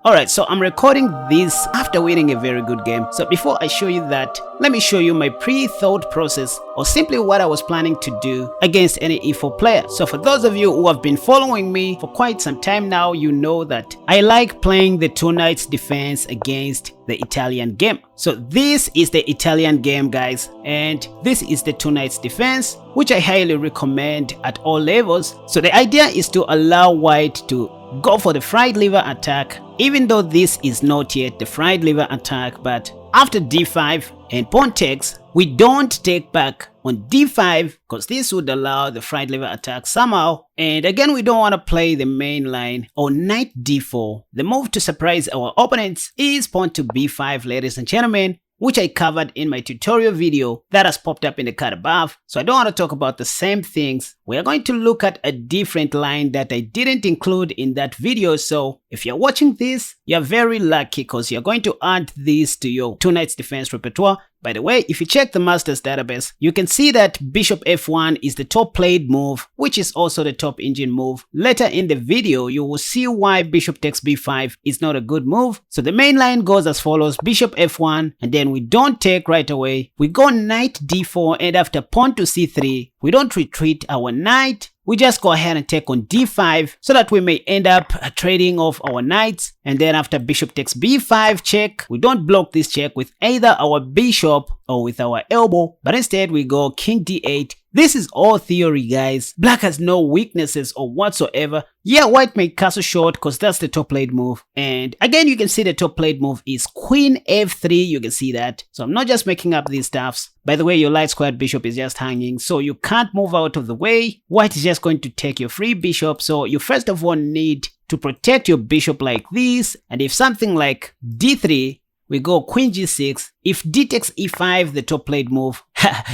Alright, so I'm recording this after winning a very good game. So before I show you that, let me show you my pre-thought process, or simply what I was planning to do against any e4 player. So for those of you who have been following me for quite some time now, you know that I like playing the two knights defense against the Italian game. So this is the Italian game, guys, and this is the two knights defense, which I highly recommend at all levels. So the idea is to allow white to go for the fried liver attack, even though this is not yet the fried liver attack. But after d5 and pawn takes, we don't take back on d5 because this would allow the fried liver attack somehow. And again, we don't want to play the main line or knight d4. The move to surprise our opponents is pawn to b5, ladies and gentlemen, which I covered in my tutorial video that has popped up in the card above. So I don't want to talk about the same things. We are going to look at a different line that I didn't include in that video. So if you're watching this, you're very lucky because you're going to add this to your two knights defense repertoire. By the way, if you check the master's database, you can see that bishop f1 is the top played move, which is also the top engine move. Later in the video, you will see why bishop takes b5 is not a good move. So the main line goes as follows: bishop f1, and then we don't take right away. We go knight d4, and after pawn to c3, we don't retreat our knight. We just go ahead and take on d5 so that we may end up trading off our knights. And then after bishop takes b5 check, we don't block this check with either our bishop or with our elbow, but instead we go king d8. This is all theory, guys. Black has no weaknesses or whatsoever. Yeah, white may castle short because that's the top played move. And again, you can see the top played move is queen f3. You can see that. So I'm not just making up these stuffs. By the way, your light squared bishop is just hanging, so you can't move out of the way. White is just going to take your free bishop. So you first of all need to protect your bishop like this. And if something like d3, we go queen g6. If d takes e5, the top played move,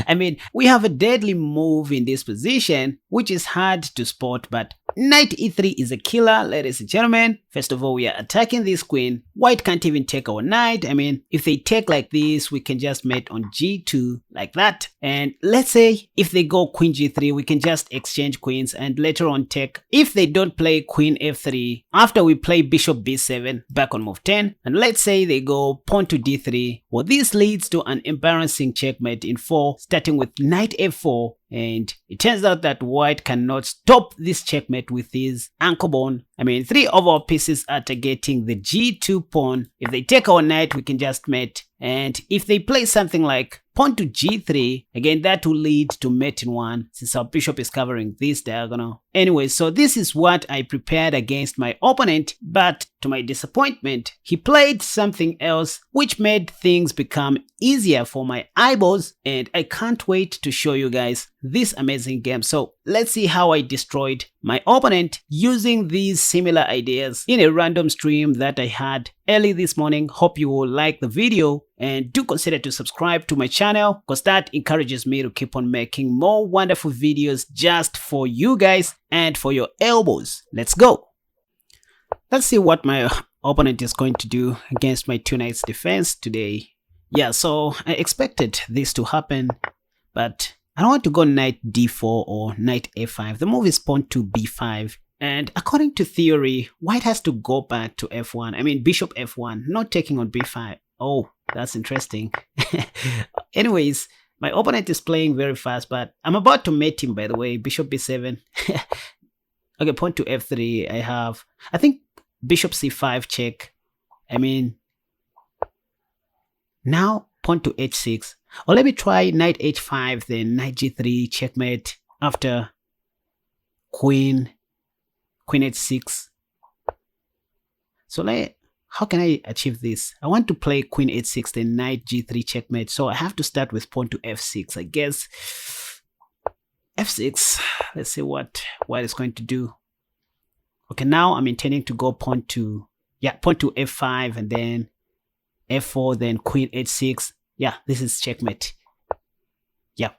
I mean, we have a deadly move in this position, which is hard to spot, but knight e3 is a killer, ladies and gentlemen. First of all, we are attacking this queen. White can't even take our knight. I mean, if they take like this, we can just mate on g2 like that. And let's say if they go queen g3, we can just exchange queens and later on take. If they don't play queen f3, after we play bishop b7, back on move 10, and let's say they go pawn to d3, well, this leads to an embarrassing checkmate in 4, starting with knight f4. And it turns out that white cannot stop this checkmate with his anchor bone. I mean, 3 of our pieces are targeting the g2 pawn. If they take our knight, we can just mate. And if they play something like pawn to g3, again, that will lead to mate in 1 since our bishop is covering this diagonal. Anyway, so this is what I prepared against my opponent, but to my disappointment, he played something else which made things become easier for my eyeballs, and I can't wait to show you guys this amazing game. So let's see how I destroyed my opponent using these similar ideas in a random stream that I had early this morning. Hope you will like the video and do consider to subscribe to my channel because that encourages me to keep on making more wonderful videos just for you guys and for your elbows. Let's go. Let's see what my opponent is going to do against my two knights defense today. Yeah, so I expected this to happen, but I don't want to go knight d4 or knight a5. The move is pawn to b5. And according to theory, white has to go back to f1. I mean, bishop f1, not taking on b5. Oh, that's interesting. Anyways, my opponent is playing very fast, but I'm about to mate him, by the way. Bishop b7. Okay, pawn to f3. I think bishop c5 check. I mean, now pawn to h6. Or let me try knight h5, then knight g3 checkmate after queen h6. So how can I achieve this? I want to play queen h6, then knight g3 checkmate. So I have to start with pawn to f6, I guess. f6. Let's see what white is going to do. Okay, now I'm intending to go pawn to f5 and then f4, then queen h6. Yeah, this is checkmate. Yeah,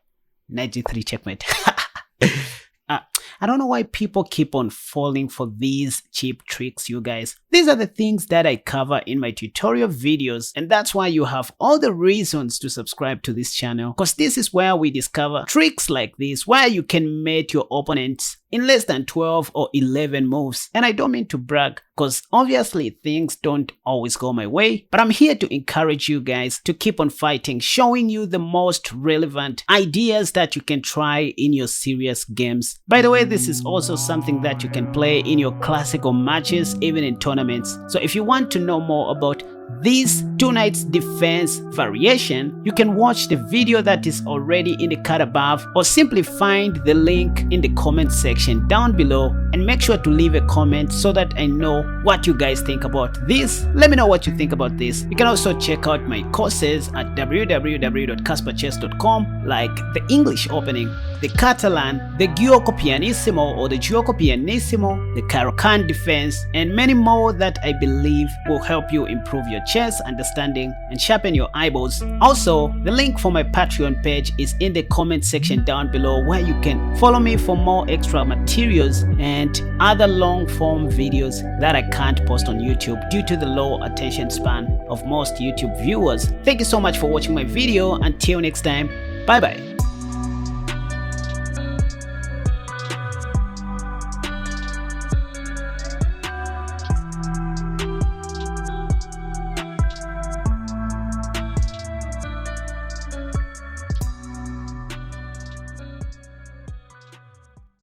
knight g3 checkmate. I don't know why people keep on falling for these cheap tricks, you guys. These are the things that I cover in my tutorial videos, and that's why you have all the reasons to subscribe to this channel, because this is where we discover tricks like this, where you can mate your opponents in less than 12 or 11 moves. And I don't mean to brag, because obviously things don't always go my way, but I'm here to encourage you guys to keep on fighting, showing you the most relevant ideas that you can try in your serious games. By the way, this is also something that you can play in your classical matches, even in tournaments. So if you want to know more about this 2 knights defense variation, you can watch the video that is already in the card above, or simply find the link in the comment section down below, and make sure to leave a comment so that I know what you guys think about this. Let me know what you think about this. You can also check out my courses at www.casperchess.com, like the English opening, the Catalan, the Gioco Pianissimo or the Gioco Pianissimo, the Caro-Kann defense, and many more that I believe will help you improve your chess understanding and sharpen your eyeballs. Also, the link for my Patreon page is in the comment section down below, where you can follow me for more extra materials and other long form videos that I can't post on YouTube due to the low attention span of most YouTube viewers. Thank you so much for watching my video. Until next time, bye bye.